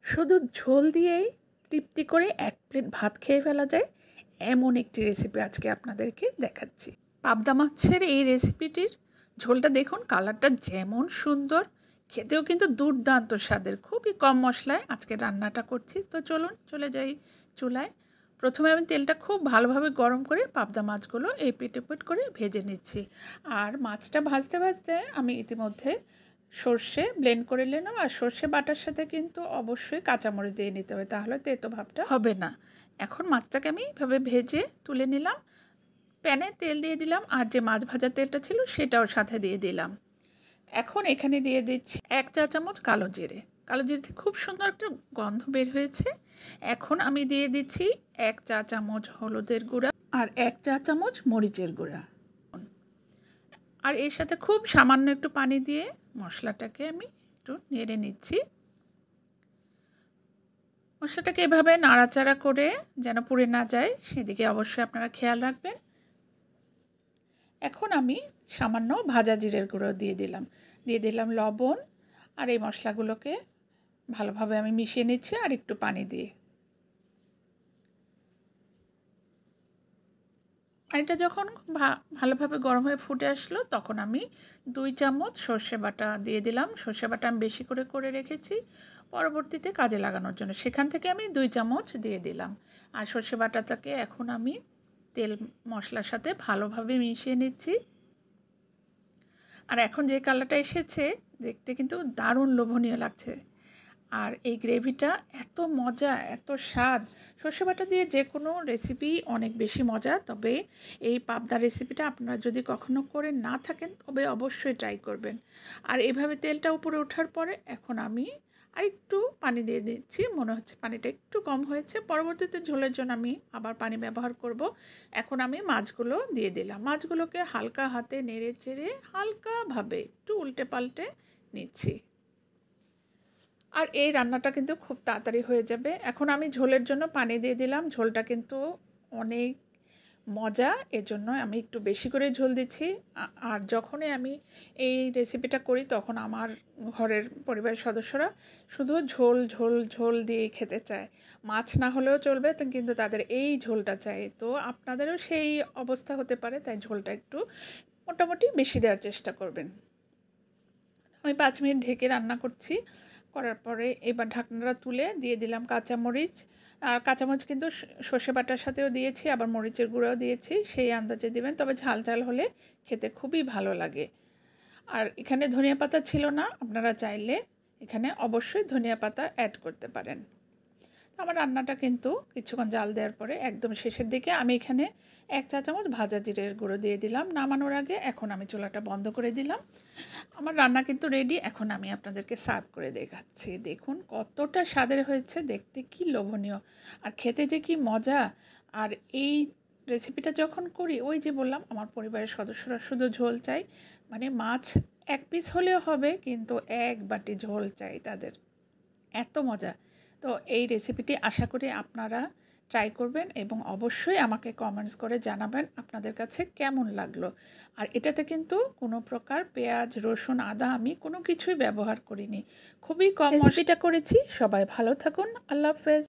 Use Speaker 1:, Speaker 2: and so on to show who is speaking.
Speaker 1: শুধু ঝোল দিয়েই তৃপ্তি করে এক প্লেট ভাত খেয়ে ফেলা যায় এমন একটি রেসিপি আজকে আপনাদেরকে দেখাচ্ছি। পাবদা মাছের এই রেসিপিটির ঝোলটা দেখুন, কালারটা যেমন সুন্দর, খেতেও কিন্তু দুর্দান্ত স্বাদের। খুবই কম মশলায় আজকে রান্নাটা করছি। তো চলুন চলে যাই চুলায়। প্রথমে আমি তেলটা খুব ভালোভাবে গরম করে পাবদা মাছগুলো এই পিট ওপিট করে ভেজে নিচ্ছি। আর মাছটা ভাজতে ভাজতে আমি ইতিমধ্যে সর্ষে ব্লেন্ড করে নিলাম। আর সর্ষে বাটার সাথে কিন্তু অবশ্যই কাঁচামরিচ দিয়ে নিতে হবে, তাহলে তেতো ভাবটা হবে না। এখন মাছটাকে আমি এভাবে ভেজে তুলে নিলাম। প্যানে তেল দিয়ে দিলাম, আর যে মাছ ভাজার তেলটা ছিল সেটাও সাথে দিয়ে দিলাম। এখন এখানে দিয়ে দিচ্ছি 1 চা চামচ কালো জিরে। কালো জিরে থেকে খুব সুন্দর একটা গন্ধ বের হয়েছে। এখন আমি দিয়ে দিচ্ছি 1 চা চামচ হলুদের গুঁড়া আর 1 চা চামচ মরিচের গুঁড়া। আর এর সাথে খুব সামান্য একটু পানি দিয়ে মশলাটাকে আমি একটু নেড়ে নিচ্ছি। মশলাটাকে এভাবে নাড়াচাড়া করে যেন পুড়ে না যায় সেদিকে অবশ্যই আপনারা খেয়াল রাখবেন। এখন আমি সামান্য ভাজা জিরের গুঁড়ো দিয়ে দিলাম লবণ। আর এই মশলাগুলোকে ভালোভাবে আমি মিশিয়ে নিচ্ছি আর একটু পানি দিয়ে। আর এটা যখন ভালোভাবে গরম হয়ে ফুটে আসলো তখন আমি 2 চামচ সর্ষে বাটা দিয়ে দিলাম। সর্ষে বাটা আমি বেশি করে করে রেখেছি পরবর্তীতে কাজে লাগানোর জন্য, সেখান থেকে আমি 2 চামচ দিয়ে দিলাম। আর সর্ষে বাটাটাকে এখন আমি তেল মশলার সাথে ভালোভাবে মিশিয়ে নিচ্ছি। আর এখন যে কালারটা এসেছে দেখতে কিন্তু দারুণ লোভনীয় লাগছে। আর এই গ্রেভিটা এত মজা, এত স্বাদ। সর্ষে বাটা দিয়ে যে কোনো রেসিপি অনেক বেশি মজা, তবে এই পাবদা রেসিপিটা আপনারা যদি কখনো করে না থাকেন তবে অবশ্যই ট্রাই করবেন। আর এভাবে তেলটা উপরে ওঠার পরে এখন আমি আরেকটু পানি দিয়ে দিচ্ছি। মনে হচ্ছে পানিটা একটু কম হয়েছে, পরবর্তীতে ঝোলের জন্য আমি আবার পানি ব্যবহার করব। এখন আমি মাছগুলো দিয়ে দিলাম। মাছগুলোকে হালকা হাতে নেড়ে চেড়ে হালকাভাবে একটু উল্টে পাল্টে নিচ্ছি। আর এই রান্নাটা কিন্তু খুব তাড়াতাড়ি হয়ে যাবে। এখন আমি ঝোলের জন্য পানি দিয়ে দিলাম। ঝোলটা কিন্তু অনেক মজা, এজন্য আমি একটু বেশি করে ঝোল দিচ্ছি। আর যখনই আমি এই রেসিপিটা করি তখন আমার ঘরের পরিবারের সদস্যরা শুধু ঝোল ঝোল ঝোল দিয়েই খেতে চায়। মাছ না হলেও চলবে, কিন্তু তাদের এই ঝোলটা চাই। তো আপনাদেরও সেই অবস্থা হতে পারে, তাই ঝোলটা একটু মোটামুটি বেশি দেওয়ার চেষ্টা করবেন। আমি 5 মিনিট ঢেকে রান্না করছি। করার পরে এবার ঢাকনাটা তুলে দিয়ে দিলাম কাঁচামরিচ। আর কাঁচামরিচ কিন্তু সর্ষে বাটার সাথেও দিয়েছি, আবার মরিচের গুঁড়াও দিয়েছি, সেই আন্দাজে দেবেন, তবে ঝাল ঝাল হলে খেতে খুবই ভালো লাগে। আর এখানে ধনিয়া পাতা ছিল না, আপনারা চাইলে এখানে অবশ্যই ধনিয়া পাতা অ্যাড করতে পারেন। আমার রান্নাটা কিন্তু কিছুক্ষণ জাল দেওয়ার পরে একদম শেষের দিকে আমি এখানে 1 চা চামচ ভাজা জিরের গুঁড়ো দিয়ে দিলাম নামানোর আগে। এখন আমি চুলাটা বন্ধ করে দিলাম। আমার রান্না কিন্তু রেডি। এখন আমি আপনাদেরকে সার্ভ করে দেখাচ্ছি। দেখুন কতটা স্বাদের হয়েছে, দেখতে কি লোভনীয়, আর খেতে যে কি মজা। আর এই রেসিপিটা যখন করি, ওই যে বললাম আমার পরিবারের সদস্যরা শুধু ঝোল চাই, মানে মাছ 1 পিস হলেও হবে, কিন্তু 1 বাটি ঝোল চাই তাদের, এত মজা। তো এই রেসিপিটি আশা করি আপনারা ট্রাই করবেন এবং অবশ্যই আমাকে কমেন্টস করে জানাবেন আপনাদের কাছে কেমন লাগলো। আর এটাতে কিন্তু কোনো প্রকার পেঁয়াজ, রসুন, আদা আমি কোনো কিছুই ব্যবহার করিনি, খুবই কম রেসিপিটা করেছি। সবাই ভালো থাকুন, আল্লাহ হাফেজ।